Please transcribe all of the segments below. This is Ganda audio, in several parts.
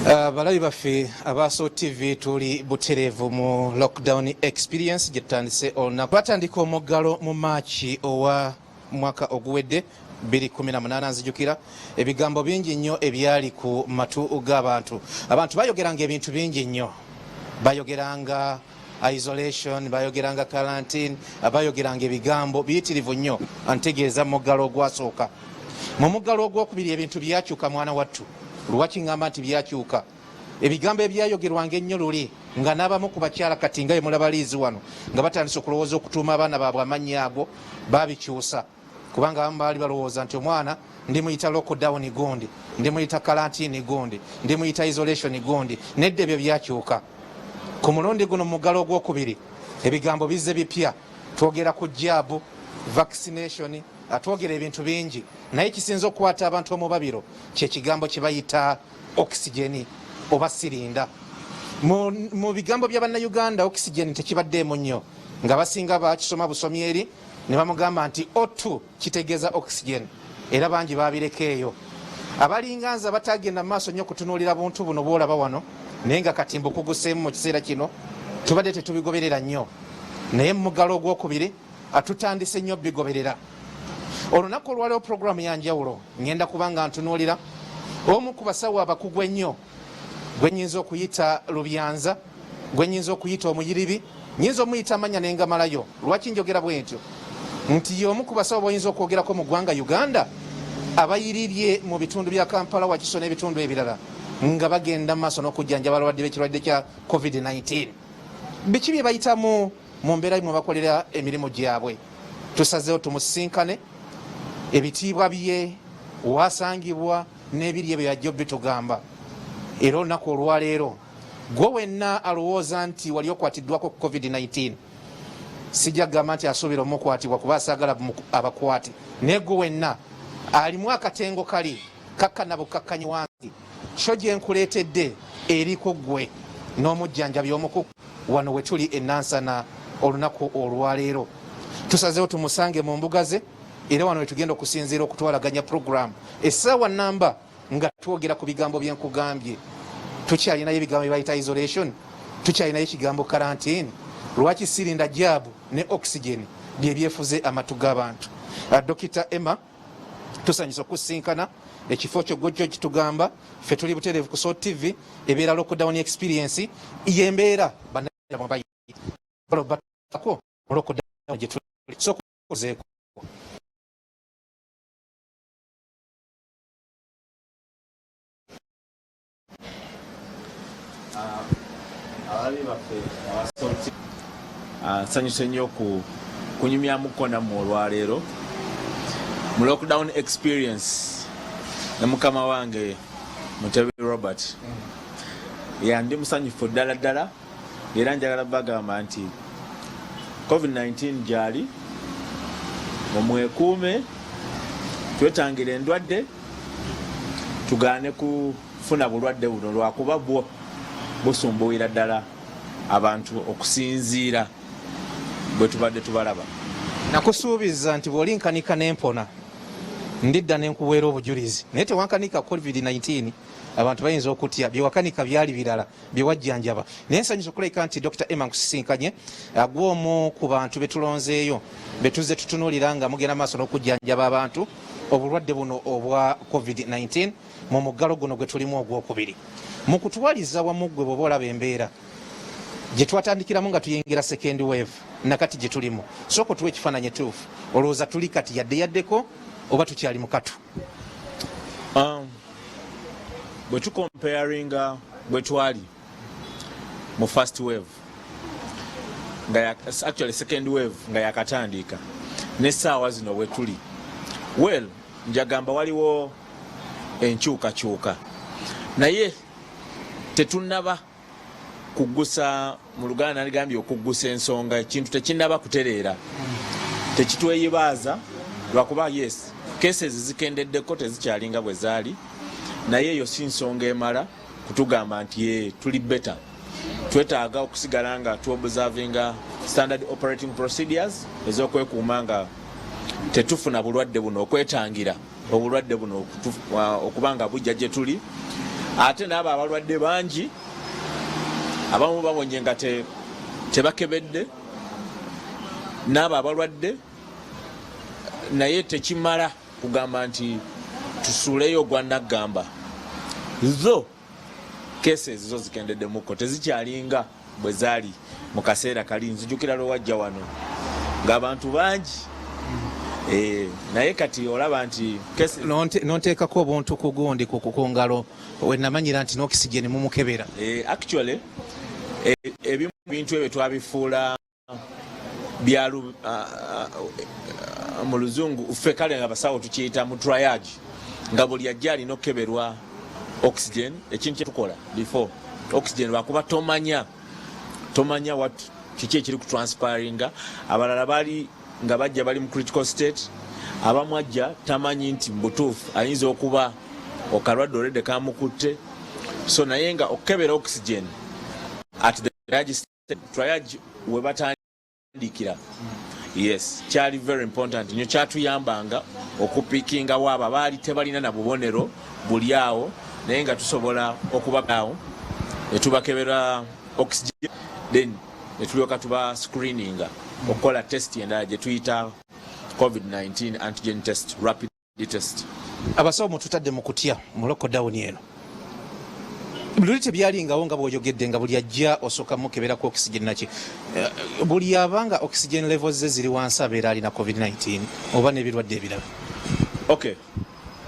Balabi baffe Abaso TV tuli buterevu mu lockdown experience jetandise olunaku batandika omuggalo mu Maachi owa mwaka oguwedde 2018 nzijukira ebigambo bingi nnyo ebyali ku matu g'abantu. Abantu bayogeranga ebintu bingi nnyo, bayogeranga isolation, bayogeranga quarantine, bayogeranga ebigambo biyitirivu nnyo. Antegeeza muggalo ogwasooka. Mu muggalo ogwokubiri ebintu byakyuka mwana wattu. Lwaki ngamba nti byakyuka? Ebigambo ebyayogerwanga ennyo luli nga n'abamu ku bakyala kati nga mulabaliizi wano nga batandise okulowooza okutuuma abaana baabwe amannya ago babikyusa, kubanga abamu baali balowooza nti omwana ndimuyita lockdown gundi, ndimuyita quarantine gundi, ndimuyita isolation gundi. Nedda ebyo byakyuka. Ku mulundi guno muggalo ogwokubiri ebigambo bizze bipya. Twogera ku jaabu, vaccination, atwogera ebintu bingi, naye kisinza okukwata abantu omubabiro kye kigambo kye bayita oxygen oba sirinda. Mu bigambo bya bannayuganda oxygen tekibaddeemu nnyo, nga basinga bakisoma busomi eri ne bamugamba nti O2 kitegeeza oxygen, era bangi babireka eyo. Abalinga nze batagenda mu maaso nnyo kutunuulira buntu buno bwolaba wano, naye nga kati mbukuguseemu mu kiseera kino tubadde tetubigoberera nnyo, naye mu muggalo ogwokubiri atutandise nnyo bigoberera. Olunaku olwaliwo programu yanjawulo ngenda kubanga ntunuulira omu ku basawo abakugu ennyo gwe nnyinza okuyita Lubyanza, gwe nnyinza okuyita Omuyiribi, nnyinza omuyita amanya nengamalayo. Lwaki njogera bwe ntyo? Nti y'omu ku basawo boyinza okwogerako mu ggwanga Uganda abayirirye mu bitundu bya Kampala, Wakiso n'ebitundu ebirala nga bagenda mu maaso n'okujjanjaba abalwadde b'ekirwadde kya COVID-19. Biki bye bayitamu mu mbeera mwe bakolera emirimu gyabwe? Tusazeewo tumusinkane, ebitiibwa bye, wasangibwa n'ebirye bye yajja bitugamba. Era olunaku olwaleero gwe wenna alowooza nti wali okwatiddwako ku COVID-19 sijja kugamba nti asuubira omukwatibwa kuba asaagala abakwate, naye gwe wenna alimu akatengo kali kakkana bukakkanyi wansi kyo gye nkuleetedde eriko gwe n'omujjanjabi omukuku wano we tuli e Nansana olunaku olwaleero. Tusazeewo tumusange mu mbuga ze, era wano we tugenda okusinziira okutwalaganya program essaawa namba nga twogera ku bigambo bye nkugambye. Tukyalinayo ebigambo bye bayita isolation, tukyalinayo ekigambo quarantine. Lwaki sirinda jaabu ne oxygen bye byefuze amatu g'abantu? Dr. Emma tusanyusa okusinkana ekifo kyo gojjo kitugamba ffe tuli butereevu ku Soul TV ebeera lockdown experience yembeera banabaako lockdown gye tuli so kuzeeko. Sanyuse nnyo kunyumyamuko nammwe olwaleero mu lockdown experience ne mukama wange Mutebi Robert yandi musanyufu ddala ddala, era njagala bagamba nti COVID-19 gyali omwekuume, twetangire endwadde, tugaane kufuna bulwadde buno lwakuba bwo busumbuwira ddala abantu okusinziira bwe tubadde tubalaba. Nakusuubiza nti bw'olinkanika n'empona ndidda n'enkuweera obujulizi, naye tewankanika COVID-19 abantu bayinza okutya byewakanika byali birala byewajjanjaba. Naye nsanyusa okulabika nti Dr. Emma nkusisinkanye agw'omu ku bantu betulonzeeyo betuzze tutunuulira nga mugenda maaso n'okujjanjaba abantu obulwadde buno obwa COVID-19 mu muggalo guno gwe tulimu ogwokubiri. Mu kutwaliza wamu gwe bw'oba olaba embeera gye twatandikiramu nga tuyingira second wave nakati gye tulimu, sooka tuwa ekifaananyi tuufu. Olowooza tuli kati yaddeko oba tukyali mu katu? Bwe tukomparinga bwe twali mu first wave actually second wave nga yakatandika n'essaawa zino bwe tuli, well njagamba waliwo enkyukakyuka, naye tetunnaba kuggusa, mu Luganda naligambye okuggusa ensonga, ekintu tekinnaba kutereera, tekitweyibaaza lwakuba yes cases zikendeddeko tezikyalinga bwe zaali, naye eyo si nsonga emala kutugamba nti tuli better. Twetaaga okusigala nga tuobservinga standard operating procedures ez'okwekuuma nga tetufuna bulwadde buno, okwetangira obulwadde buno okubanga bujja gye tuli. ate n'abo abalwadde bangi abamu babonye nga tebakebedde n'abo abalwadde naye tekimala kugamba nti tusuuleyo gwa naggamba zo cases zo zikendeddemuko tezikyalinga bwe zaali mu kaseera kali nzijukira lwe wajja wano ng'abantu bangi naye kati olaba nti nonteekako obuntu ku gundi ku ngalo wenamanyira nti n'okisigeni mumukebera actually ebimu bintu ebyo twabifuula mu luzungu ffe kale nga basawo tukiyita mu triage nga buli ajja alina okukeberwa oxygen ekintu kyetukola before oxygen lwakuba tomanya what kiki ekiri ku transpiringa abalala bali nga bajja bali mu critical state abamu ajja tamanyi nti mbutuufu ayinza okuba okalwadde olwedde kamukutte so naye nga okukebera oxygen at the triage we batandikira yes kyali very important nyo kyatuyambanga okupikinga waaba baali tebalina na bubonero buli awo naye nga tusobola okubaawo netubakebera oxygen then netulyoka tuba screeninga okukola test endala gye tuyita COVID-19 antigen test rapid test. Abasawo mututadde mu kutya mu lockdown eno luli tebyalingawo nga bw'oyogedde nga buli ajja osooka mukebera ku oxygen naki buli abanga oxygen levels ze ziri wansi abeera alina COVID-19 oba n'ebirwadde ebirala okay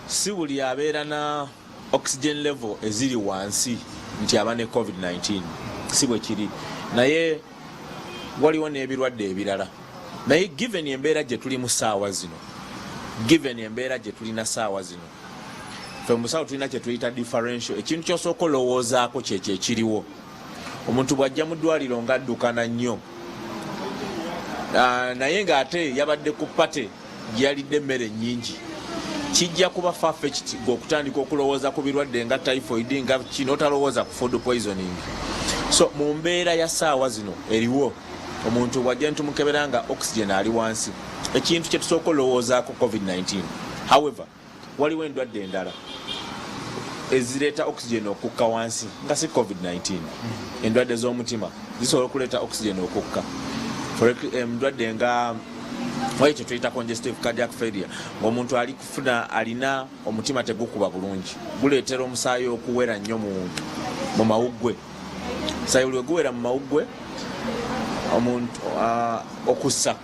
si buli abeera na oxygen level eziri wansi nti aba ne COVID-19 si bwe kiri naye waliwo n'ebirwadde ebirala naye given embeera gye tuli mu ssaawa zino ffe musawo tulina kye tuyita differential ekintu kyosooka olowoozaako kyekyo ekiriwo omuntu bw'ajja mu ddwaliro ng'addukana nnyo naye ng'ate yabadde ku pate gyeyalidde emmere nnyingi kijja kuba faffe okutandika okulowooza ku birwadde nga typhoid nga kino otalowooza ku food poisoning so mu mbeera ya ssaawa zino eriwo omuntu bw'ajja nitumukebera nga oxygen ali wansi ekintu kye tusooka olowoozaako COVID-19 however waliwo endwadde endala ezireeta oxygen okukka wansi nga si COVID-19 endwadde z'omutima zisobola okuleeta oxygen okukka endwadde nga wali kye tuyita congestive cardiac failure ng'omuntu alina omutima tegukuba bulungi guleetera omusaayi okuwera nnyo mu mawuggwe omusaayi lwe guwera mu mawuggwe omuntu okussa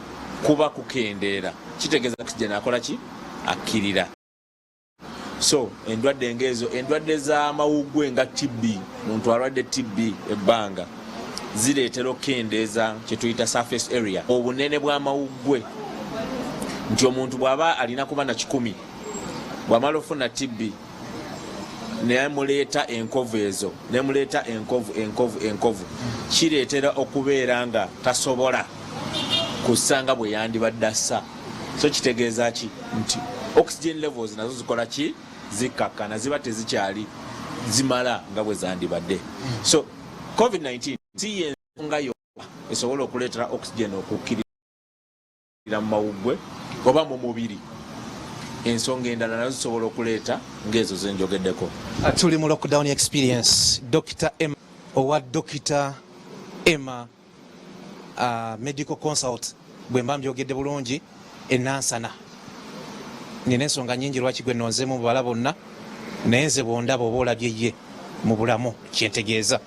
kuba kukendeera kitegeeza oxygen akola ki akkirira so endwadde ngezo endwadde z'amawuggwe nga TB muntu alwadde TB ebbanga zireetera okukendeeza kye tuyita surface area obunene bw'amawuggwe nti omuntu bw'aba alina kuba na 10 bw'amala ofuna TB nemuleeta enkovu ezo nemuleeta enkovu kireetera okubeera nga tasobola kusanga bwe yandibadde assa so kitegeeza ki nti oxygen levels nazo zikola ki zikakkana ziba tezikyali zimala nga bwe zandibadde so COVID-19 si yensonga yokka esobola okuleetera oxygen okukkirira mu mawuggwe oba mu mubiri ensonga endala nazo zisobola okuleeta ng'ezo zenjogeddeko. Tuli mu lockdown experience Dr. Emma owa Dr. Emma medical consult bwe mba mbyogedde bulungi enansana nina ensonga nnyingi lwaki gwe nonzeemu mu bala bonna naye nze bwondaba oba olabye ye mu bulamu kyentegeeza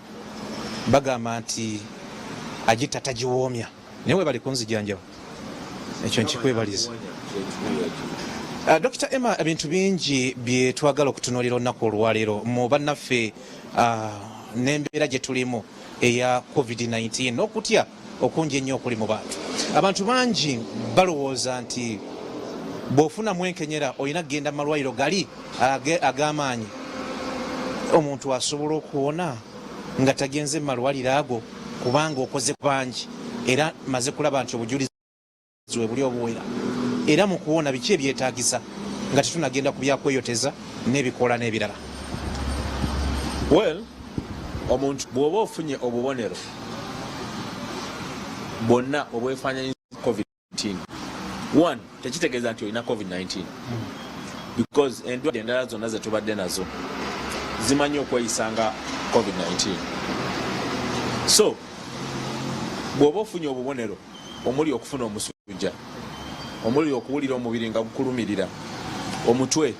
bagamba nti agita tagiwoomya naye we bali kunzijanjaba ekyo nkikwebaliza. Dr. Emma ebintu bingi bye twagala okutunuulira olunaku olwaleero mu bannaffe n'embeera gye tulimu eya COVID-19 n'okutya okungi ennyo okuli mu abantu bangi balowooza nti bw'ofuna mwenkenyera olina kugenda mu malwaliro gali ag'amaanyi omuntu asobola okuwona nga tagenze mu malwaliro ago kubanga okoze bangi era maze kulaba nti obujulizi bwe buli obuwera era mu kuwona biki ebyetaagisa nga tetunagenda ku byakweyoteza n'ebikola n'ebirala. Well, omuntu bw'oba ofunye obubonero bwonna obwefaananyiza COVID-19 one tekitegeeza nti olina COVID-19 because endwadde endala zonna ze tubadde nazo zimanyi okweyisanga COVID-19. So bw'oba ofunye obubonero omuli okufuna omusujja, omuli okuwulira omubiri nga gukulumirira, omutwe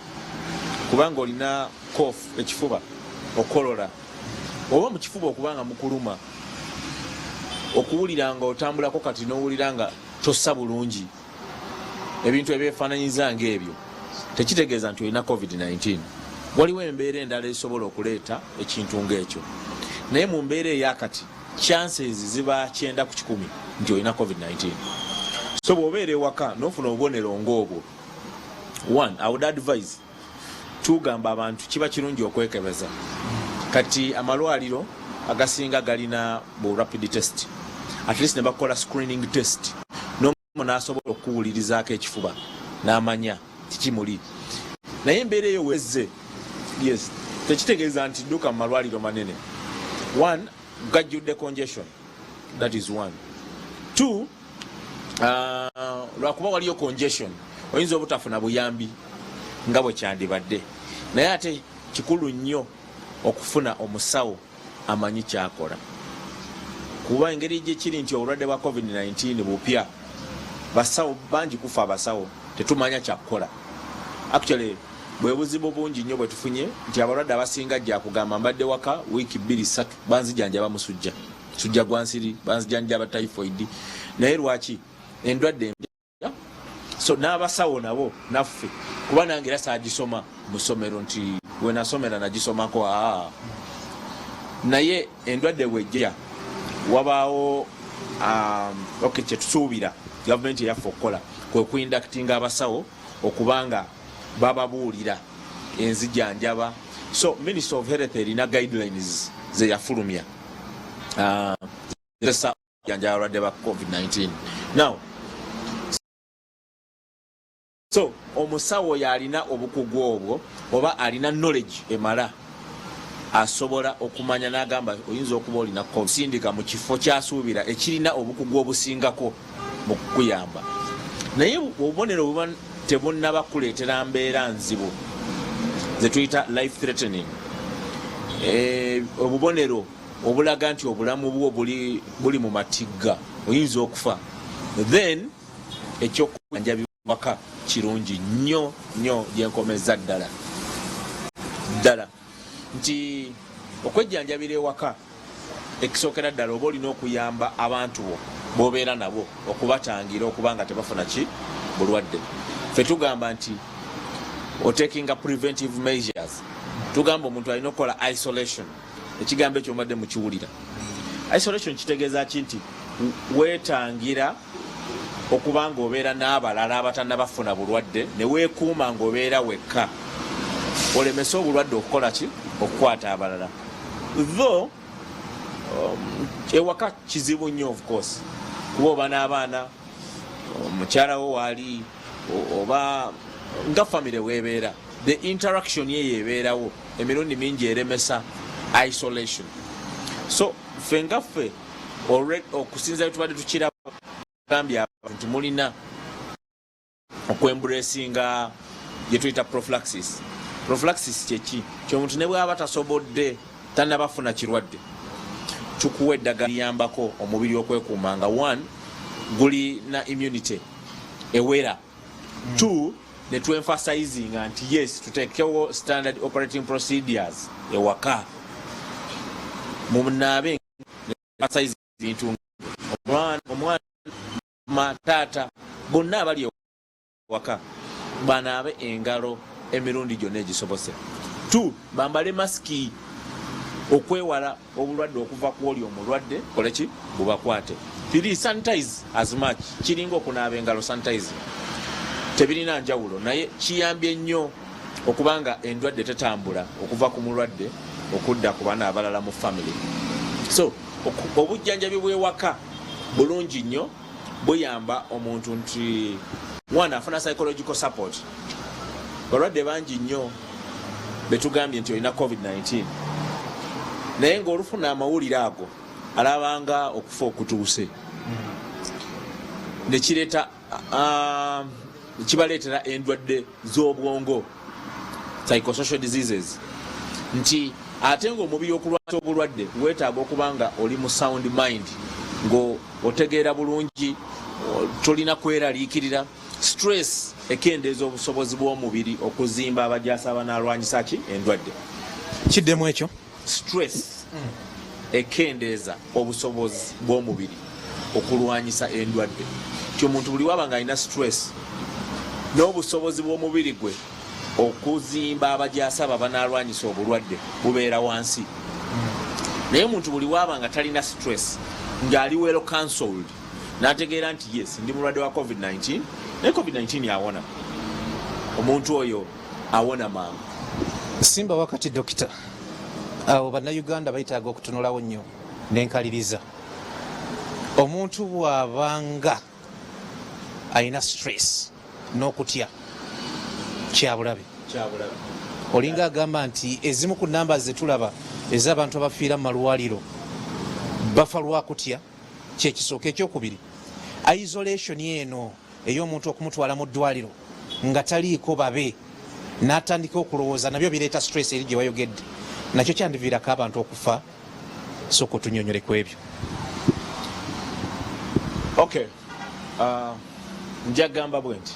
kubanga olina cough, ekifuba, okolola, oba mu kifuba okubanga mukuluma, okuwulira nga otambulako kati n'owulira nga tossa bulungi, ebintu ebyefaananyiza ng'ebyo, tekitegeeza nti olina COVID-19. Waliwo embeera endala esobola okuleeta ekintu ng'ekyo, naye mu mbeera eyakati chances ziba 9 ku 10 nti olina COVID-19. So bw'obeera ewaka n'ofuna obubonero ng'obwo, one, I would advise tugamba abantu kiba kirungi okwekebeza. Kati amalwaliro agasinga galina bu rapid test, at least ne bakola screening test, n'omuntu n'asobola okuwulirizaako ekifuba n'amanya kikimuli. Naye embeera eyo wezze, yes, tekitegeeza nti dduka mu malwaliro manene. One, gajjudde congestion, that is one. Two, lwakuba waliyo congestion oyinza obutafuna buyambi nga bwe kyandibadde, naye ate kikulu nnyo okufuna omusawo amanyi kyakola, kuba engeri gye kiri nti obulwadde bwa COVID-19 bupya, basawo bangi kufa, abasawo tetumanya kyakukola. Actually bwe buzibu bungi nnyo bwe tufunye nti abalwadde abasinga jja kugamba mbadde waka wiiki 2-3 banzijanjaba musujja, sujja gwa nsiri, banzijanjaba typhoid, naye lwaki endwadde empya? So n'abasawo nabo naffe, kuba nange era saagisoma mu ssomero nti we nasomera nagisomako, naye endwadde bwejja wabaawo kye tusuubira gavumenti eyaffe okukola kwe kuinductinga abasawo okubanga bababuulira enzijanjaba. So Minister of Health erina guidelines ze yafulumya janjaba abalwadde ba COVID-19. Now so omusawo yalina obukugu obwo oba alina knowledge emala, asobola okumanya n'agamba oyinza okuba olina kusindika mu kifo kyasuubira ekirina obukugu obusingako mu kukuyamba. Naye obubonero buba tebunnaba kuleetera mbeera nzibu ze tuyita life threatening, obubonero obulaga nti obulamu bwo buli mu matigga, oyinza okufa, then ekyokujanjabibwa waka kirungi nnyo nnyo gyenkomeza ddala nti okwejjanjabira ewaka ekisookera ddala oba olina okuyamba abantu bo b'obeera nabo okubatangira okuba nga tebafuna bulwadde. Ffe tugamba nti otakinga preventive measures, tugamba omuntu alina okukola isolation. Ekigambo ekyo mbadde mukiwulira. Isolation kitegeeza ki? Nti weetangira okuba nga obeera n'abalala abatannabafuna bulwadde, ne weekuuma ng'obeera wekka, olemese obulwadde okukola ki? Okukwata abalala. Though ewaka kizibu nnyo of course, kuba oba n'abaana, mukyala wo waali, oba nga famire weebeera, the interaction ye yebeerawo emirundi mingi eremesa isolation. So ffe nga ffe okusinza tubadde tukiraba gambye abantu mulina okwembulesinga gye tuyita prophylaxis. Prophylaxis kyeki? Ky'omuntu ne bw'aba tasobodde tannabafuna kirwadde, tukuwa eddagala liyambako omubiri okwekuuma nga one guli na immunity ewera, two ne tuemphasizing nti yes tutekewo standard operating procedures ewaka munaabe emphasize bintu omwana matata bonna abali ewaka banaabe engalo emirundi gyonna egisobose. Two, bambale masiki okwewala obulwadde okuva ku oli omulwadde koleki bubakwate. Three, sanitize as much, kiringa okunaaba engalo sanitize tebirina njawulo, naye kiyambye nnyo okubanga endwadde tetambula okuva ku mulwadde okudda ku baana abalala mu family. So obujjanjabi bw'ewaka bulungi nnyo, buyamba omuntu nti mwana afuna psychological support. Balwadde bangi nnyo betugambye nti olina COVID-19, naye ng'olufuna amawulire ago alabanga okufa okutuuse, ne kireeta kibaleetera endwadde z'obwongo, psychosocial diseases. nti ate ng'omubiri okulwanyisa obulwadde weetaaga okuba nga oli mu sound mind, ng'otegeera bulungi, tolina kweraliikirira. Stress ekendeeza obusobozi bw'omubiri okuzimba abajaasi abanaalwanyisa ki endwadde. Kiddemu ekyo. Stress ekendeeza obusobozi bw'omubiri okulwanyisa endwadde. Ti omuntu buli waba nga alina stress n'obusobozi bw'omubiri gwe okuzimba abajaasi abo abanaalwanyisa obulwadde bubeera wansi. Naye omuntu buli waba nga talina stress ng'ali well cancelled n'ategeera nti yes ndi mulwadde wa COVID-19 naye COVID-19 awona, omuntu oyo awona mangu. Simba wakati dokita, abo bannayuganda bayitaaga okutunulawo nnyo n'enkaliriza. Omuntu bw'abanga alina stress n'okutya kyabulabe. Olinga agamba nti ezimu ku namba ze tulaba ez'abantu abafiira mu malwaliro bafa lwakutya, kyekisooka. Ekyokubiri, isolation eno ey'omuntu okumutwala mu ddwaliro nga taliiko babe n'atandika okulowooza, nabyo bireeta stress eri gye wayogedde, nakyo kyandiviirako abantu okufa. Sooka otunyonyole ku ebyo. Okay, njagamba bwe nti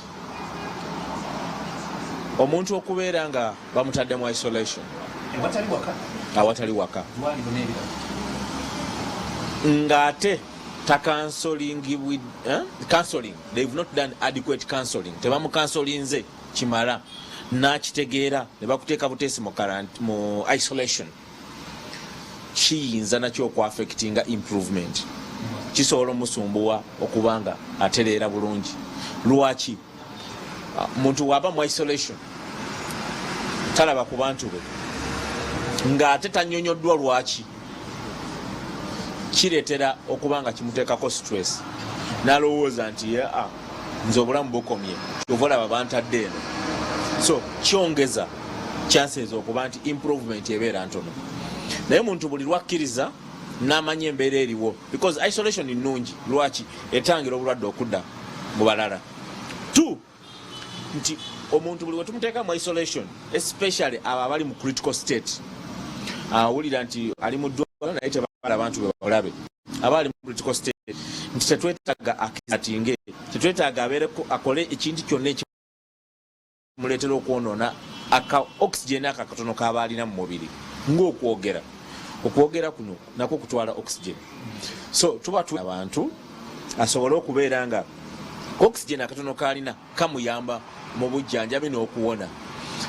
omuntu okubeera nga bamutadde mu isolation awatali waka ng'ate counseling, they've not done adequate counseling, tebamukansolinze kimala n'akitegeera ne bakuteeka buteesi mu isolation, kiyinza nakyo okwaffectinga improvement. Kisobola omusumbuwa okuba nga atereera bulungi. Lwaki? Muntu waba mu isolation talaba ku bantu be ng'ate tanyonyoddwa lwaki, kireetera okuba nga kimuteekako stress, n'alowooza nti nze obulamu bukomye, kyova olaba bantadde eno. So kyongeza chances okuba nti improvement ebeera ntono. Naye muntu buli lwakkiriza n'amanya embeera eriwo, because isolation nnungi. Lwaki? Etangira obulwadde okudda mu balala. 2, nti omuntu buli wetumuteeka mu isolation, especially abo abali mu critical state, awulira nti ali mu ddwaliro naye tebala abantu be balabe, abali mu critical state, nti tetwetaaga akizatinge, tetwetaaga abeereko akole ekintu kyonna ekimuleetera okwonoona oxygen akakatono k'aba alina mu mubiri, ng'okwogera kuno nakwo kutwala oxygen. So tuba abantu asobole okubeera nga oxygen akatono k'alina kamuyamba mu bujjanjabi n'okuwona.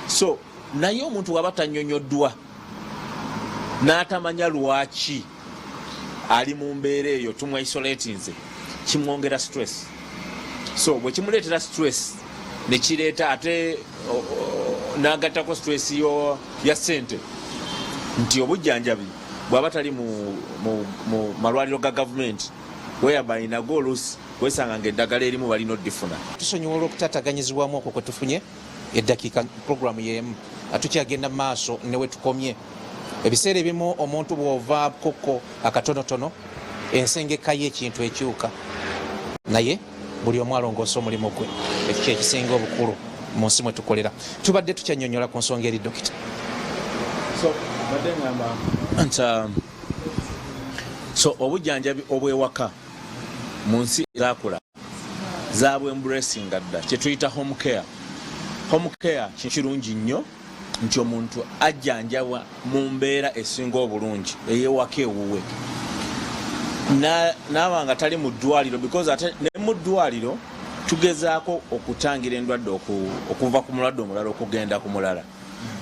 So naye omuntu waba tanyonyoddwa n'atamanya lwaki ali mu mbeera eyo, tumwisolatinze, kimwongera stress. So bwe kimuleetera stress ne kireeta ate n'agattako stress ya ssente, nti obujjanjabi bw'aba tali mu malwaliro ga gavumenti whereby nago oluusi wesanga ng'eddagala erimu balina oddifuna. Tusonyiwa olw'okutaataganyizibwamu okwo kwe tufunye eddakiika programu y'emu, atukyagenda mu maaso ne we tukomye. Ebiseera ebimu omuntu bw'ovaakoko akatonotono ensengeka y'ekintu ekyuka, naye buli omu alongoosa omulimu gwe. Ekyo kyekisinga obukulu mu nsi mwe tukolera. Tubadde tukyannyonnyola ku nsonga eri dokita. So obujjanjabi obw'ewaka mu nsi ezakula zaabwe embracinga dda kye tuyita home care. Home care kirungi nnyo nti omuntu ajjanjabwa mu mbeera esinga obulungi ey'ewaka ewuwe, n'aba nga tali mu ddwaliro, because ate ne mu ddwaliro tugezaako okutangira endwadde okuva ku mulwadde omulala okugenda ku mulala,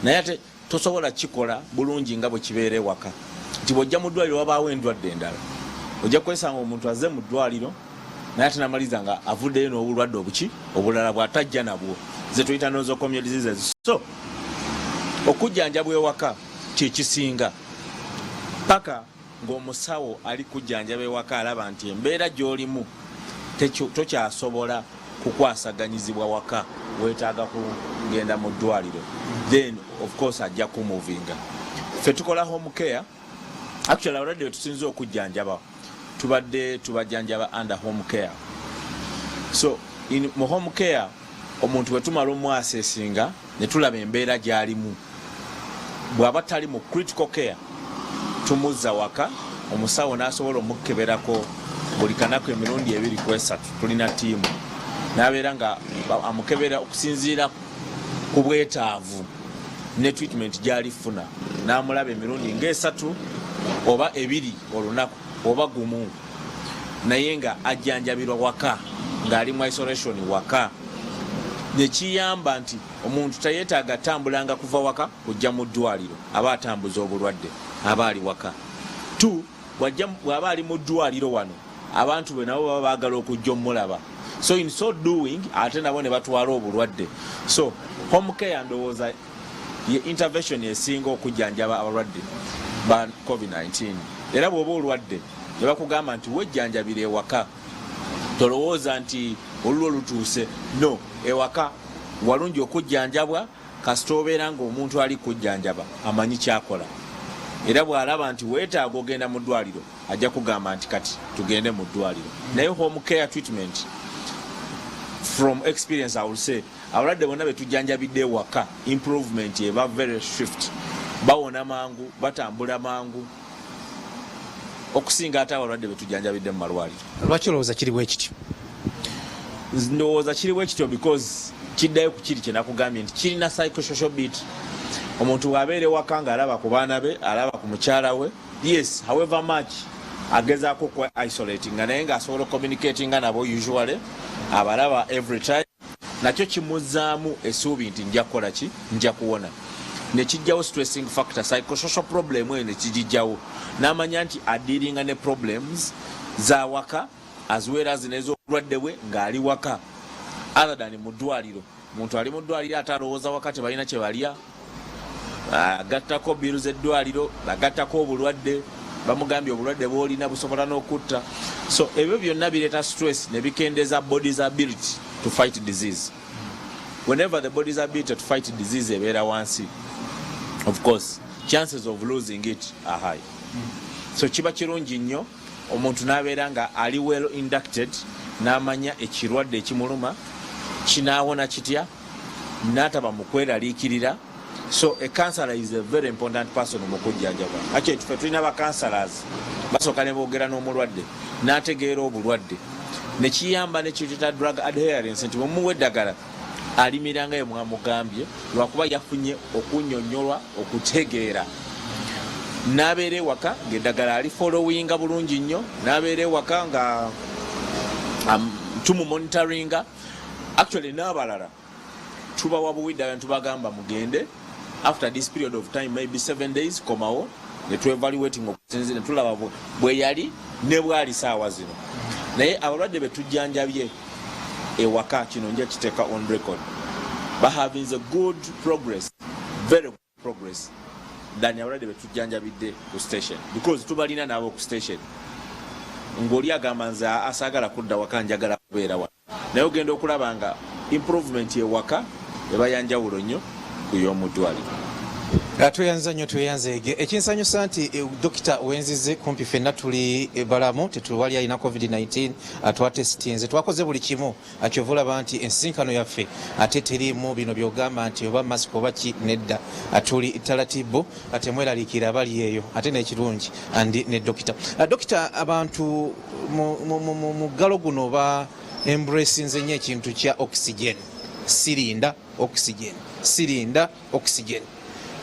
naye ate tosobola kikola bulungi nga bwe kibeera ewaka. Nti bw'ojja mu ddwaliro wabaawo endwadde endala, ojja kwesanga omuntu azze mu ddwaliro naye ate namaliza nga avuddeyo n'obulwadde obulala bw'atajja nabwo, ze tuyita nosocomial diseases. So okujjanjabwa ewaka kyekisinga, paka ng'omusawo ali kujjanjaba ewaka alaba nti embeera gy'olimu tokyasobola kukwasaganyizibwa waka, weetaaga kugenda mu ddwaliro, then of course ajja kumuvinga. Ffe tukola home care, actually abalwadde be tusinze okujjanjaba tubadde tubajjanjaba under home care. So mu home care omuntu bwe tumala omwasesinga ne tulaba embeera gy'alimu, bw'aba tali mu critical care tumuzza waka omusawo n'asobola omukeberako buli kanako emirundi 2 ku 3 tulina ttiimu n'abeera nga amukebera okusinziira ku bwetaavu ne treatment gy'alifuna n'amulaba emirundi nga3 oba 2 olunaku oba gumu naye nga ajjanjabirwa waka ng'ali mu isolation waka nekiyamba nti omuntu tayeetaaga atambulanga kuva waka kujja mu ddwaliro aba atambuza obulwadde aba ali waka bw'aba ali mu ddwaliro wano abantu be nabo baba baagala okujja omulaba so in so doing ate nabo ne batwala obulwadde so home care ndowooza ye intervention esinga okujjanjaba abalwadde ba COVID-19 era bw'oba olwadde ne bakugamba nti wejjanjabira ewaka tolowooza nti olulwo lutuuse no ewaka walungi okujjanjabwa kasita obeera ng'omuntu ali kujjanjaba amanyi kyakola era bw'alaba nti weetaaga ogenda mu ddwaliro ajja kugamba nti kati tugende mu ddwaliro naye home care treatment from experience I will say abalwadde bonna be tujjanjabidde ewaka improvement eba very swift bawona mangu batambula mangu okusinga ate abalwadde be tujjanjabidde mu malwaliro. Lwaki olowooza kiriwo ekityo? Ndowooza kiriwo ekityo because kiddayo ku kiri kye nakugambye nti kirina psychosocial bit. Omuntu bw'abeera ewaka ng'alaba ku baana be alaba ku mukyala we yes however much agezaako ku isolating nga naye ng'asobola communicatinga nabo usually abalaba every time nakyo kimuzzaamu essuubi nti nja kukola ki nja kuwona nekijjawo stressing factor psychosocial problem eyo nekigijjawo n'amanya nti adiringa ne problems za waka as well as n'ez'obulwadde bwe ng'ali waka other than mu ddwaliro. Omuntu ali mu ddwaliro ate alowooza waka tebalina kye balya agattako biru z'eddwaliro agattako obulwadde bamugambye obulwadde bw'olina busobola n'okutta so ebyo byonna bireeta stress ne bikendeza body's ability to fight disease. Whenever the body's ability to fight disease ebeera wansi of course chances of losing it are high. So kiba kirungi nnyo omuntu n'abeera nga ali well inducted n'amanya ekirwadde ekimuluma kinaawona kitya n'ataba mu kweraliikirira. So a counselor is a very important person mu kujjanjaba. Actually tufe tulina ba counselors basooka ne boogera n'omulwadde n'ategeera obulwadde nekiyamba nekiyita drug adherence nti bwemuwa eddagala alimiranga ye mwamugambye lwakuba yafunye okunnyonnyolwa okutegeera n'abeera ewaka ng'eddagala ali followinga bulungi nnyo n'abeera ewaka nga tumu monitoringa. Actually n'abalala tubawa buwiddaala ntubagamba mugende after this period of time maybe 7 days komawo netwevaluating okusinzira netulaba bwe yali ne bwali saawa zino naye abalwadde betujjanjabye ewaka kino nja kiteeka on record having a good progress very good progress than abalwadde betujjanjabidde ku station because tubalina nabo ku station ng'oli agamba nze asagala kudda waka njagala kubeera wa naye ogenda okulaba nga improvement ewaka eba yanjawulo nnyo ku y'omuddwaliro. Tweyanza nnyo tweyanzeege ekinsanyusa nti dokita wenzize kumpi ffenna tuli balamu tetuwali alina COVID-19 twatesitinze twakoze buli kimu akyova olaba nti ensinkano yaffe ate teriimu bino byogamba nti oba masiki oba ki nedda tuli talatibu temweraliikira abali eyo ate n'ekirungi andi ne dokita. Dokita abantu mu ggalo guno oba embracinze nnyo ekintu kya oxygen sirinda oxygen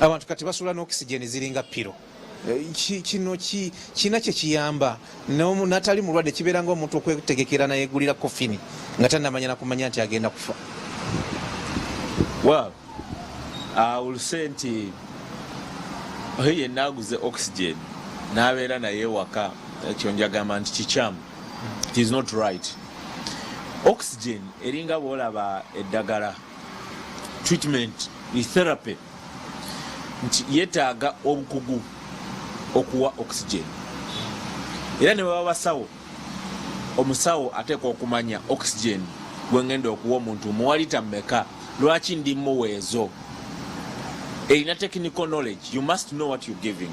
abantu kati basula n'oxygen ziringa piro kino kina kye kiyamba natali mulwadde kibeera ng'omuntu okwetegekera nayegulira kofini nga tannamanya nakumanya nti agenda kufa. Well, I will say nti yenna aguze oxygen n'abeera naye waka ekyo njagamba nti kikyamu. It is not right. Oxygen eringa bw'olaba eddagala treatment therapy nti yeetaaga obukugu okuwa oxygen era ne baba basawo omusawo ateekwa okumanya oxygen gwengenda okuwa omuntu muwa lita mmeka lwaki ndi muweezo erina technical knowledge. You must know what you're giving.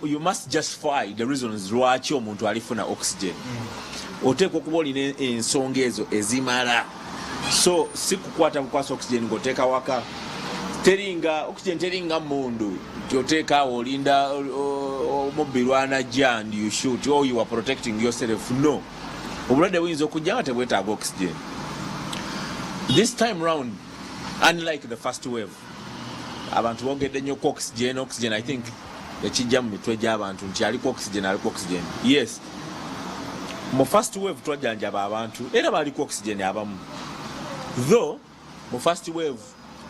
You must justify the reasons lwaki omuntu alifuna oxygen. Oteekwa okuba olina ensonga ezo ezimala so si kukwata bukwasa oxygen ng'oteeka waka oxygen teringa mundu kyoteeka olinda omubbi lwanajja and you shoot or you are protecting yourself. No, obulwadde buyinza okujja nga tebwetaaga oxygen. This time round, unlike the first wave, abantu bogedde nnyo ku oxygen. I think ekijja mu mitwe gy'abantu nti aliko oxygen. Yes, mu first wave twajjanjaba abantu era baliko oxygen abamu, though mu first wave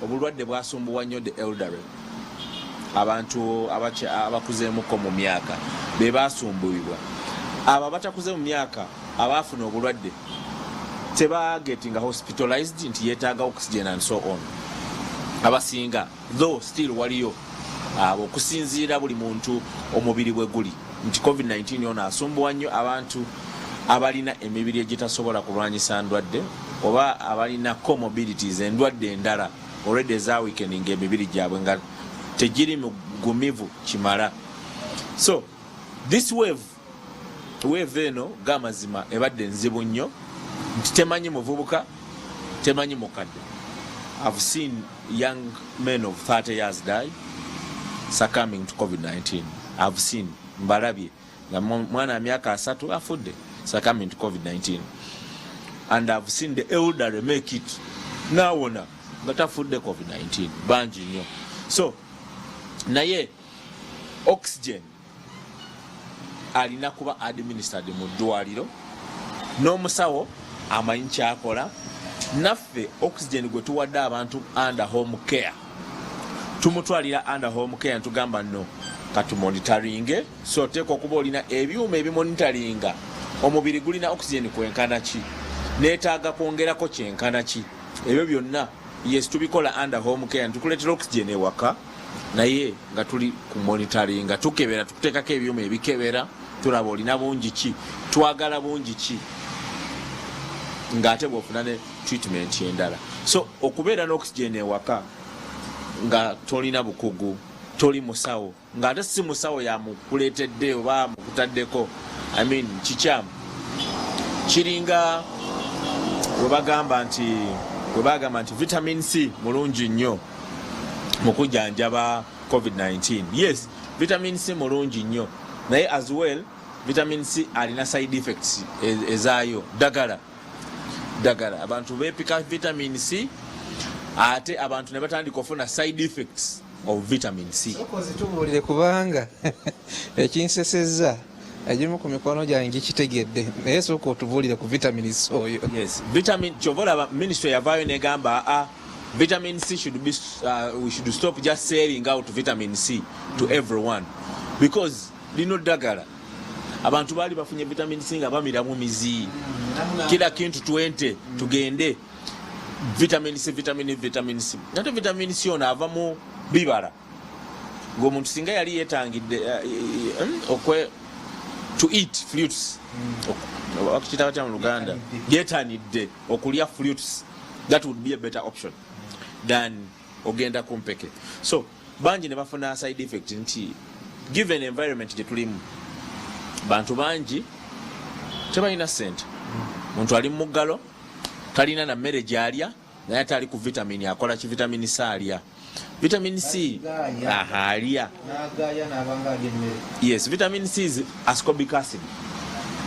obulwadde bwasumbuwa nnyo the elderly, abantu abakuzeemuko mu myaka be basumbuyibwa. Abo abatakuze mu myaka abaafuna obulwadde tebagetinga hospitalized nti yeetaaga oxygen and so on. Abasinga though still waliyo abo okusinziira buli muntu omubiri bwe guli nti COVID-19 ono asumbuwa nnyo abantu abalina emibiri egitasobola kulwanyisa ndwadde oba abalina comorbidities, endwadde endala already ezaaweakening emibiri gyabwe nga tegiri mugumivu kimala. So this wave eno gamazima ebadde nzibu nnyo nti temanyi muvubuka temanyi mukadde. I've seen young men of 30 years die succumbing to COVID-19. I've seen mbalabye nga mwana wa myaka 3 afudde succumbing to COVID-19, and I've seen the elderly make it nawona nga tafudde COVID-19 bangi nnyo. So naye oxygen alina kuba administered mu ddwaliro n'omusawo amanyi kyakola. Naffe oxygen gwe tuwadde abantu under home care tumutwalira under home care ntugamba no katumonitoringe. So teeka okuba olina ebyuma ebimonitoringa omubiri gulina oxygen kwenkana ki, neetaaga kwongerako kyenkana ki. Ebyo byonna yes tubikola under home care, tukuleetera oxygen ewaka naye nga tuli ku monitoringa, tukebera, tukuteekako ebyuma ebikebera, tulaba olina bungi ki, twagala bungi ki, ng'ate bw'ofuna ne treatment endala. So okubeera n'oxygen ewaka nga tolina bukugu, toli musawo, ng'ate si musawo yamukuleetedde oba mukutaddeko, I mean kikyamu. Kiringa bwe bagamba nti vitamin C mulungi nnyo mu kujjanjaba COVID-19. Yes, vitamin C mulungi nnyo, naye as well vitamin C alina side effects ezaayo. Dagala abantu beepika vitamin C ate abantu ne batandika ofuna side effects of vitamin C. Zitubuulire kubanga ekinsesezza egimu ku mikono gyange kitegedde naye sooka otubuulire ku vitamin C oyo. Yes, vitamin kyobola ministry yavaayo negamba vitamin C should be we should stop just selling out vitamin C to everyone because lino ddagala abantu baali bafunye vitamin C nga bamiramu mizi kila kintu 20 tugende vitamin C. Nate vitamin C ono ava mu bibala ng'omuntu singa yali yeetangidde to eat fruits wakitaba mu Luganda yeetanidde okulya fruits, that would be a better option than ogenda kumpeke. So bangi ne bafuna side effect nti given environment gye tulimu bantu bangi tebalina ssente. Muntu ali mu muggalo talina na mmere gy'alya naye ate ali ku vitamin, akola ki vitamin C alya. Vitamin C alya. Yes, vitamin C is ascorbic acid.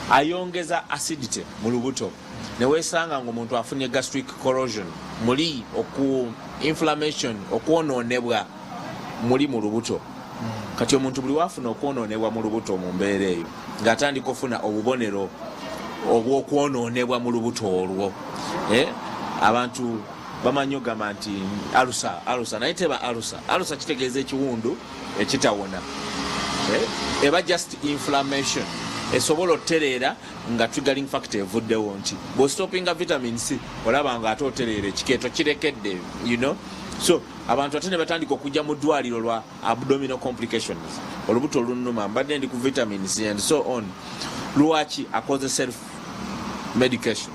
Ayongeza acidity mu lubuto. Ne weesanga ng'omuntu afunye gastric corrosion, muli inflammation, okwonoonebwa muli mu lubuto. Kati omuntu buli wafuna okwonoonebwa mu lubuto mu mbeera eyo ng'atandika ofuna obubonero obw'okwonoonebwa mu lubuto olwo. Abantu bamanyi ogamba nti alusa naye teba alusa kitegeeza ekiwundu ekitawona. Eba just inflammation esobola otereera nga triggering factor evuddewo nti bw'ostopinga vitamin C olaba nga ate otereera ekikeeto kirekedde, you know. So abantu ate ne batandika okujja mu ddwaliro lwa abdominal complications, olubuto olunuma, mbadde ndi ku vitamin C and so on. Lwaki? Akoze self medication.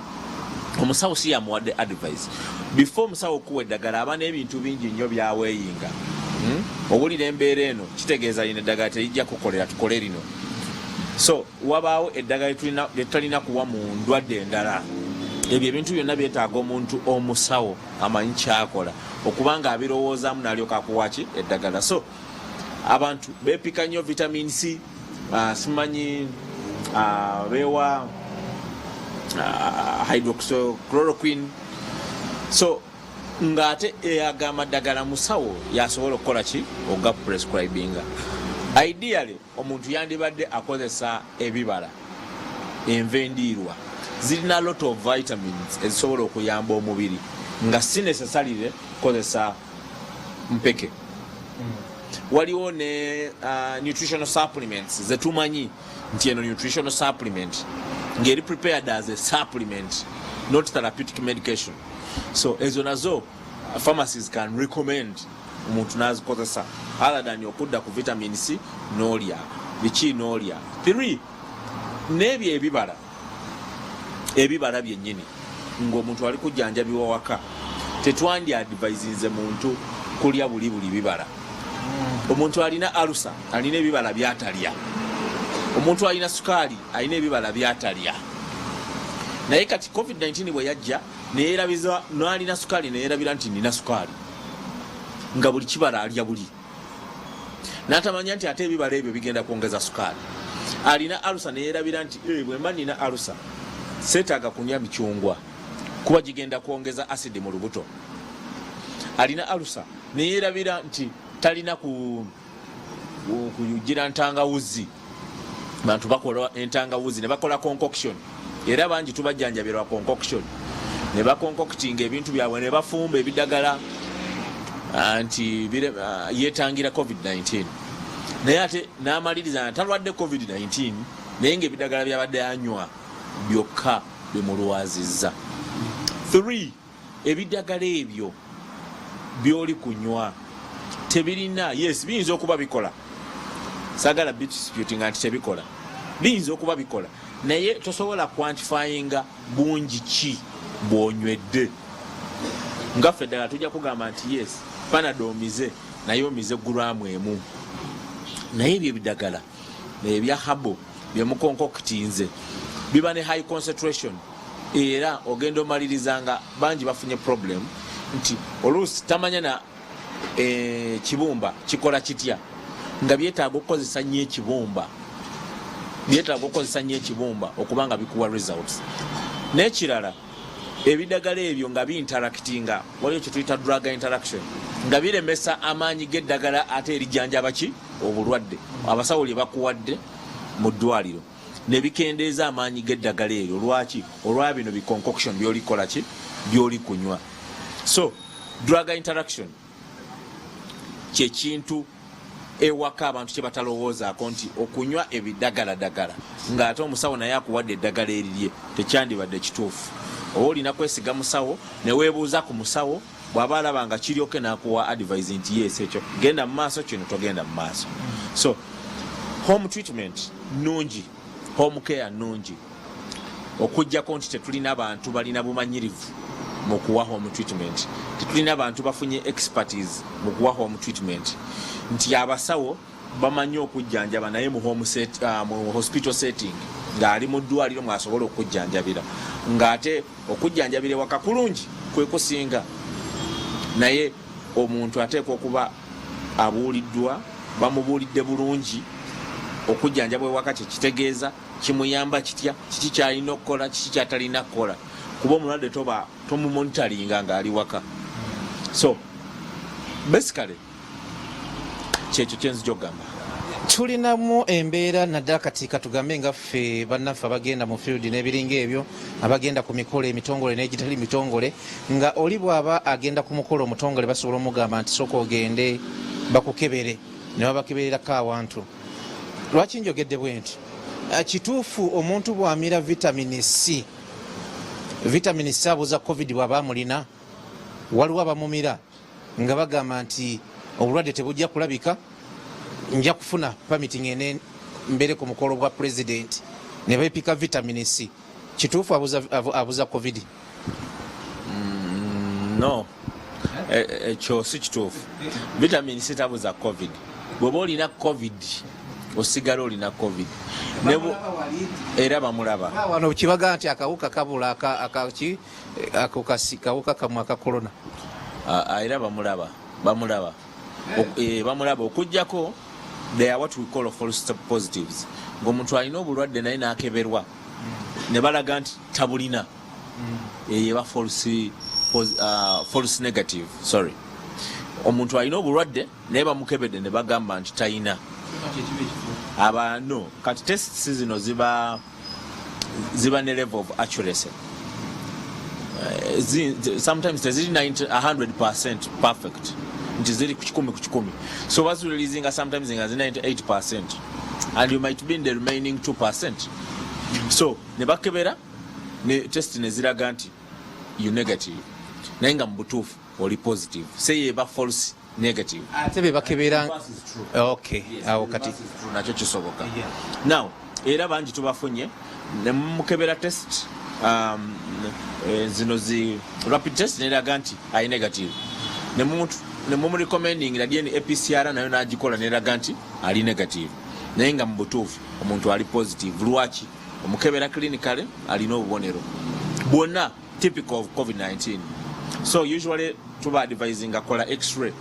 Omusawo si yamuwadde advice. Before omusawo okuwa eddagala aba n'ebintu bingi nnyo byaweeyinga. Owulira embeera eno kitegeeza lino eddagala terijja kukolera, tukole lino. So wabaawo eddagala lye tulina kuwa mu ndwadde endala ebyo ebintu byonna byetaaga omuntu omusawo amanyi kyakola okubanga abirowoozaamu n'alyoka akuwaki eddagala. So abantu beepika nnyo vitamin C, simanyi beewa hydroxychloroquine. So ng'ate agamba ddagala musawo yasobola okukola ki oga prescribinga. Ideally omuntu yandibadde akozesa ebibala, enva endiirwa zirina lot of vitamins ezisobola okuyamba omubiri nga si necessarily kozesa mpeke. Waliwo ne nutritional supplements zetumanyi nti eno nutritional supplement ngeri prepared as a supplement, not therapeutic medication. So ezo nazo pharmacies can recommend omuntu nazikozesa other than okudda ku vitamin C n'olya biki n'olya. 3 n'ebyo ebibala byennyini ng'omuntu ali kujjanjabibwa waka tetwandi advisinze muntu kulya buli bibala. Omuntu alina alusa alina ebibala byatalya, omuntu alina sukaali alina ebibala byatalya. Naye kati COVID-19 bwe yajja neyerabiza n'alina sukaali neyerabira nti nina sukaali nga buli kibala alya buli, n'atamanya nti ate ebibala ebyo bigenda kwongeza sukaali. Alina alusa neyerabira nti bwe mba nina alusa seetaaga kunywa micungwa kuba gigenda kwongeza asidi mu lubuto. Alina alusa neyerabira nti talina kugira ntangawuzi. Bantu bakola entangawuzi ne bakola concoction, era bangi tubajjanjabirwa concoction, ne bakoncoctinga ebintu byabwe ne bafumba ebidagala nti yetangira COVID-19. Naye ate n'amaliriza talwadde COVID-19 naye ng'ebidagala byabadde anywa byokka bimulwazizza. 3 ebidagala ebyo byoli kunywa tebirina, yes biyinza okuba bikola, sagala disputing nti tebikola, biyinza okuba bikola, naye tosobola quantifyinga bungi ki bwonywedde. Nga ffe ddala tujja kugamba nti yes Panadol omize naye omize gulaamu emu, naye ebyo ebidagala ebya habo byemukonkoctinze biba ne high concentration, era ogenda omalirizanga bangi bafunye problem nti oluusi tamanya na kibumba kikola kitya, nga byetaaga okukozesa nnyo ekibumba okubanga bikuwa results. N'ekirala ebidagala ebyo nga biinteractinga, waliyo kye tuyita drug interaction, nga biremesa amaanyi g'eddagala ate erijjanjaba ki obulwadde abasawo lye bakuwadde mu ddwaliro, ne bikendeeza amaanyi g'eddagala eryo. Lwaki? Olwa bino biconcoction byolikola ki byoli kunywa. So drug interaction kyekintu ewaka abantu kye batalowoozaako nti okunywa ebidagaladagala ng'ate omusawo naye akuwadde eddagala erirye tekyandibadde kituufu. Oba olina kwesiga musawo ne weebuuza ku musawo, bw'aba alaba nga kiryoke n'akuwa advice nti yes ekyo genda mu maaso, kino togenda mu maaso. So home treatment nungi, home care nungi, okujjako nti tetulina abantu balina bumanyirivu mu kuwa home treatment, tetulina abantu bafunye expertise mu kuwa home treatment, nti abasawo bamanyi okujjanjaba naye mu hospital setting ng'ali mu ddwaliro mwasobola okujjanjabira, ng'ate okujjanjabira ewaka kulungi kwe kusinga, naye omuntu ateekwa okuba abuuliddwa, bamubuulidde bulungi okujjanjabwa ewaka kye kitegeeza, kimuyamba kitya, kiki kyalina okukola, kiki kyatalina kukola, kuba omulwadde tomumonitaringa ng'ali waka. So basically kyekyo kyenzija okugamba. Tulinamu embeera naddala kati katugambe nga ffe bannaffe abagenda mu field n'ebiringa ebyo, abagenda ku mikolo emitongole n'egitali mitongole, nga oli bw'aba agenda ku mukolo omutongole basobola omugamba nti sooka ogende bakukebere, ne babakebererako awantu. Lwaki njogedde bwe nti kituufu omuntu bw'amira vitamini C abuza covid bw'aba amulina, waliwo abamumira nga bagamba nti obulwadde tebujja kulabika, nja kufuna pamiti ngene mbere ku mukolo gwa president ne beepika vitamini C. Kituufu abuza covid? No, ekyo si kituufu. Vitamini C tabuza covid. Bw'oba olina covid osigala olina covid era bamulaba wano kibaga nti akawuka kabula kawuka kamwe aka corona era bamulaba okujjako they are what we call false positives ng'omuntu alina obulwadde naye n'akeberwa ne balaga nti tabulina yeba false negative sorry omuntu alina obulwadde naye bamukebedde ne bagamba nti tayina no kati tests zino ziba ne level of accuracy sometimes teziri 100% perfect nti ziri ku 10 so bazireleasinga sometimes nga zi 98% and you might be in the remaining 2%. So ne bakebera ne test ne ziraga nti you negative naye nga mu butuufu oli positive say yeba false negative ate be bakebera okay awo kati nakyo kisoboka now era bangi tubafunye ne mukebera test zino zi rapid test neraga nti ayi negative ne mu recommending la DNA PCR nayo nagikola neraga nti ali negative naye nga mu butuufu omuntu ali positive lwaki omukebera clinically alina obubonero bwonna typical of COVID-19 so usually tuba advising akola x-ray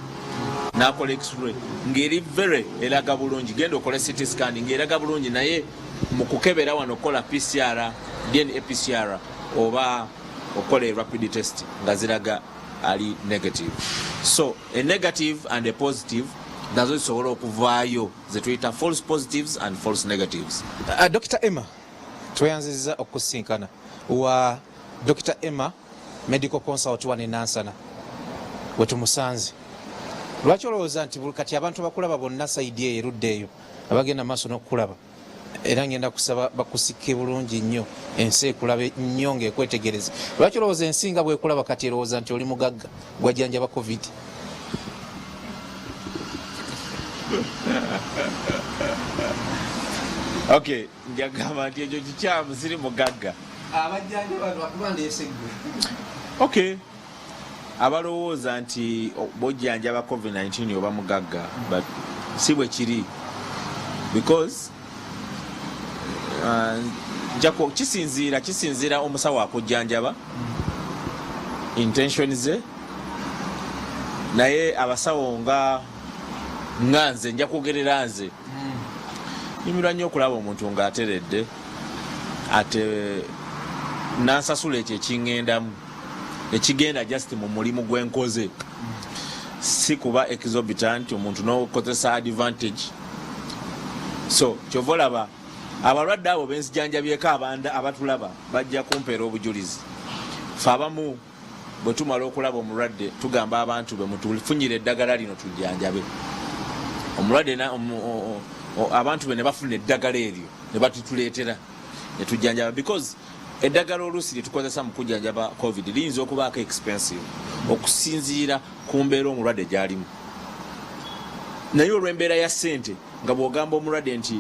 nakola x-ray ngeri very eraga bulungi genda okola CT scan ngeraga bulungi naye mu kukebera wano kola PCR DNA PCR oba okola rapid test nga ziraga ali negative so a negative and a positive nazo zisobola okuvaayo zetuyita false positives and false negatives. Dr. Emma tweyanziza okusinkana wa Dr. Emma medical consult wa Nansana wetumusanze lwaki olowooza nti kati abantu bakulaba bonna saidi eyo erudde eyo abagenda maaso n'okulaba era ngenda kusaba bakusike bulungi nnyo ensi ekulaba nnyo ng'ekwetegereza lwaki olowooza ensinga bwekulaba kati erowooza nti oli mugagga gwajjanjaba covid okay njagamba nti ekyo kikyamu ziri mugagga abajjanjaba bakubandeesegwe okay abalowooza nti bojjanjaba covid-19 oba mugagga but si bwe kiri because jako kisinziira omusawo akujjanjaba intention ze naye abasawo nga nze nja kwogerera nze nyumirwa nnyo okulaba omuntu ng'ateredde ate nansasula ekyo ekiŋŋendamu ekigenda just mu mulimu gwenkoze si kuba exorbitant omuntu n'okozesa advantage so kyova olaba abalwadde abo benzijanjabyeko abatulaba bajja kumpeera obujulizi fe abamu bwe tumala okulaba omulwadde tugamba abantu be mutufunyire eddagala lino tujjanjabe omulwadde abantu be ne bafuna eddagala eryo ne batutuleetera ne tujjanjaba because eddagala oluusi lyetukozesa mu kujjanjaba covid liyinza okubaako expensive okusinziira ku mbeera omulwadde gy'alimu naye olw'embeera ya ssente nga bw'ogamba omulwadde nti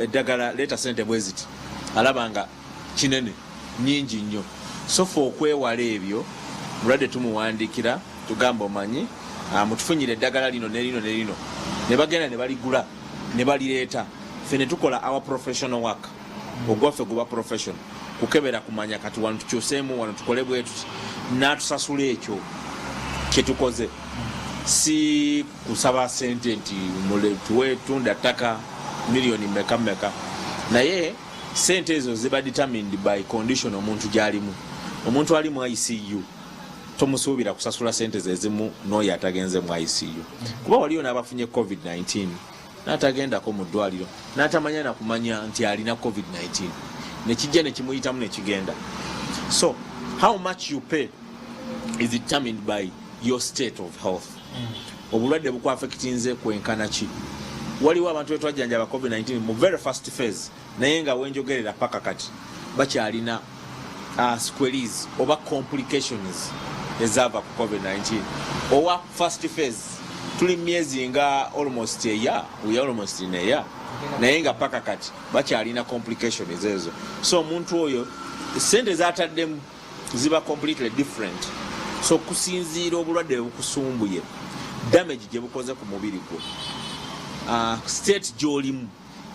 eddagala leeta ssente bwe ziti alaba nga kinene nnyingi nnyo so fe okwewala ebyo mulwadde tumuwandiikira tugamba omanyi mutufunyire eddagala lino ne lino ne lino ne bagenda ne baligula ne balireeta fe ne tukola our professional work ogwaffe guba professional kukebera kumanya kati wano tukyuseemu wano tukole bwe tuti n'atusasula ekyo kyetukoze si kusaba sente nti tuwe tunda ttaka miliyoni meka naye sente ezo ziba determined by condition omuntu gy'alimu omuntu ali mu ICU tomusuubira kusasula sente zezimu n'oyo atagenze mu ICU kuba waliyo n'abafunye covid-19 n'atagendako mu ddwaliro n'atamanya nakumanya nti alina covid-19 nekijja nekimuyitamu nekigenda so how much you pay is determined by your state of health obulwadde bukwafekitinze kwenkana ki waliwo abantu betwajjanjaba covid-19 mu very first phase naye nga wenjogerera paka kati bakyalina squeries oba complications ezaava ku covid-19 owa first phase tuli myezi nga almost a year we are almost in a year naye nga paka kati bakyalina complications ezo so omuntu oyo sente zataddemu ziba completely different so kusinziira obulwadde bukusumbuye damage gye bukoze ku mubiri gwo state gy'olimu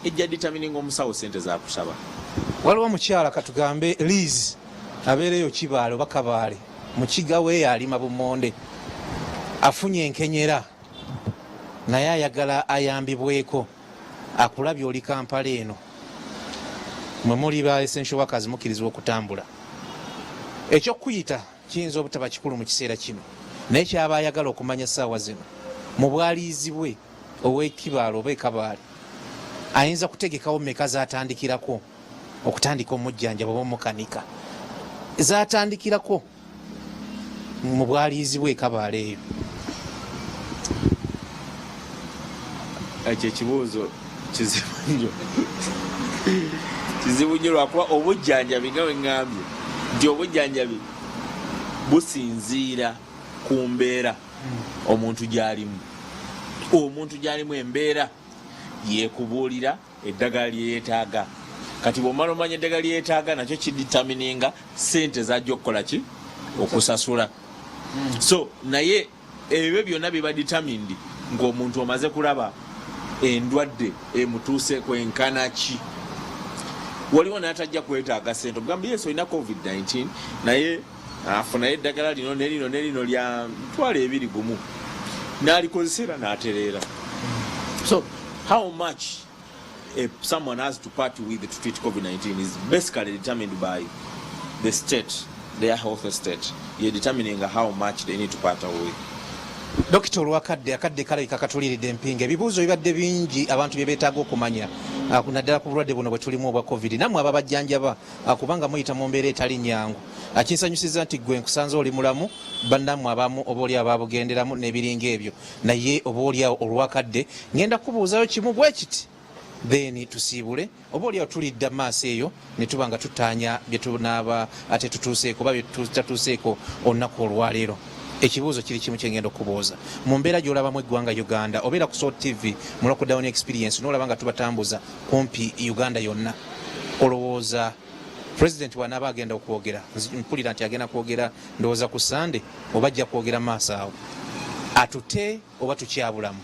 ejja determining omusawo sente zakusaba. Waliwo mukyala katugambe Liz abeereyo Kibaale oba Kabaale mu Kigawe alima bumonde afunye enkenyera naye ayagala ayambibweko akulabye oli Kampala eno mwe muli ba essential workers mukkirizibwa okutambula. Ekyokuyita kiyinza obutaba kikulu mu kiseera kino naye kyaba ayagala okumanya essaawa zino mu bwaliizi bwe ow'Ekibaale oba Kabaale ayinza kutegekawo mmeka zaatandikirako okutandika omujjanjaba oba omukanika zaatandikirako mu bwaliizi bwe Kabaale eyo. Ekyo ekibuuzo kizibu nnyo kizibu nnyo lwakuba obujjanjabi nga bwe ŋŋambye nti obujjanjabi businziira ku mbeera omuntu gy'alimu. Omuntu gy'alimu embeera yeekubuulira eddagala lye yeetaaga. Kati bw'omala omanya eddagala lye yeetaaga nakyo kiditamininga sente zajja okukola ki okusasula. So naye ebyo byonna biba determined ng'omuntu omaze kulaba endwadde emutuuse kwenkana ki. Waliwo n'atajja kwetaaga sente ogamba yesu olina COVID-19 naye afunayo eddagala lino nelino nelino lya $2,200 n'alikozesera n'atereera. So how much someone has to part with to treat COVID-19 is basically determined by the state, their health state. You're determining how much they need to part away. Dr. Olwakadde akadde kalabika katuliridde empinga ebibuuzo bibadde bingi abantu bye beetaaga okumanya naddala ku bulwadde buno bwe tulimu obwa COVID. Nammwe ababajjanjaba kubanga muyita mu mbeera etali nnyangu. Kinsanyusiza nti gwe nkusanze oli mulamu bannammwe abamu oba oli abaabugenderamu n'ebiringa ebyo naye oba oli awo Olwakadde ngenda kubuuzayo kimu bwe kiti then tusiibule oba oli awo tulidda maaso eyo ne tuba nga tutaanya bye tunaaba ate tutuuseeko oba bye tutatuuseeko olunaku olwaleero. Ekibuuzo kiri kimu kyengenda okubuuza mu mbeera gy'olabamu eggwanga Uganda obeera ku Salt TV mu Lockdown Experience n'olaba nga tubatambuza kumpi Uganda yonna, olowooza President wanaaba agenda okwogera, mpulira nti agenda kwogera ndowooza ku Sande oba ajja kwogera maaso awo, atute oba tukyabulamu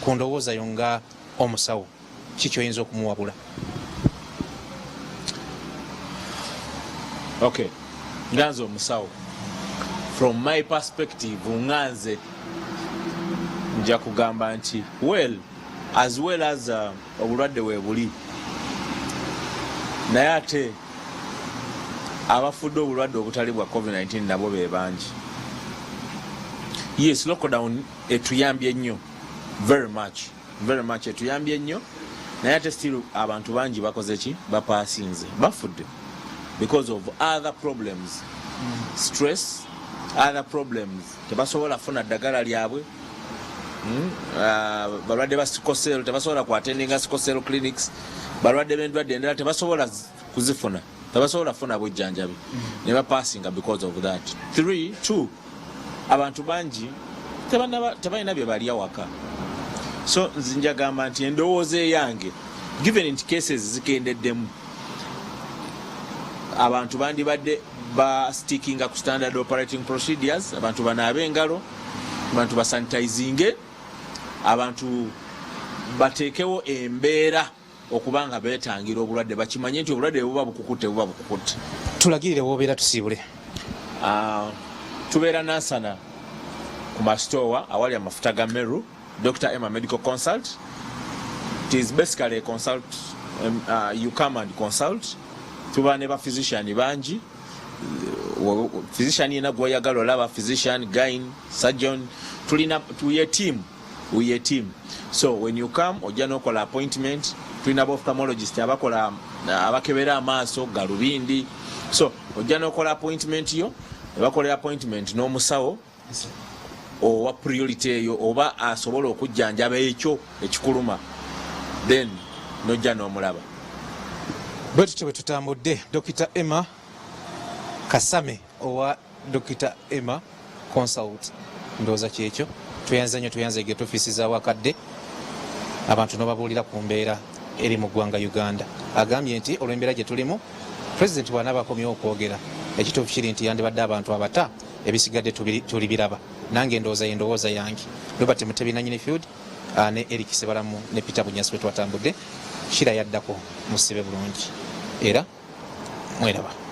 ku ndowooza yo nga omusawo ki ky'oyinza okumuwabula? Okay, nganze omusawo from my perspective nganze nja kugamba nti as well as obulwadde weebuli naye ate abafudde obulwadde obutali bwa COVID-19 nabo be bangi. Yes, lockdown etuyambye nnyo very much etuyambye nnyo naye ate still abantu bangi bakoze ki bapaasinze bafudde because of other problems, stress, other problems. Tebasobola funa ddagala lyabwe, balwadde ba sikosero tebasobola kuatendinga sikosero clinics, balwadde b'endwadde endala tebasobola kuzifuna, tebasobola funa bujjanjabi ne bapaasinga because of that. 2 abantu bangi tebalina bye balya waka. So nzinja gamba nti endowooza eyange given in cases zikendeddemu abantu bandibadde ba stickinga ku standard operating procedures, abantu banaabe engalo, abantu basanitizinge, abantu bateekewo embeera okubanga beetangira obulwadde bakimanye nti obulwadde buba bukukutte. Tulagirire wobeera tusiibule. Tubeera Nansana ku masitowa awali amafuta ga Meru, Dr. Emma Medical Consult. It is basically a consult, you come and consult. Tuba ne ba physician bangi, physician yena gwayagala olaba physician, gyne, surgeon, tuye team. So when you come ojja n'okola appointment, tulina ophthalmologist abakebera amaaso galubindi. So ojja n'okola appointment yo, bakolera appointment n'omusawo owa priority eyo oba asobola okujjanjaba ekyo ekikuluma, then nojja n'omulaba. Bwe tutambudde Dr. Emma Kasame owa Dr. Emma Consult, ndowooza kyekyo tuyanze get office za Wakadde abantu n'obabuulira ku mbeera eri mu ggwanga Uganda. Agambye nti olw'embeera gye tulimu President bw'anaaba akomyewo okwogera ekituufu kiri nti yandibadde abantu abata ebisigadde tulibiraba. Nange ndowooza y'endowooza yange. Robert Mutebi Nanyini Field, ne Eric Sebalamu ne Peter Bunyasi bwe twatambudde. Kira yaddako musibe bulungi era mweraba.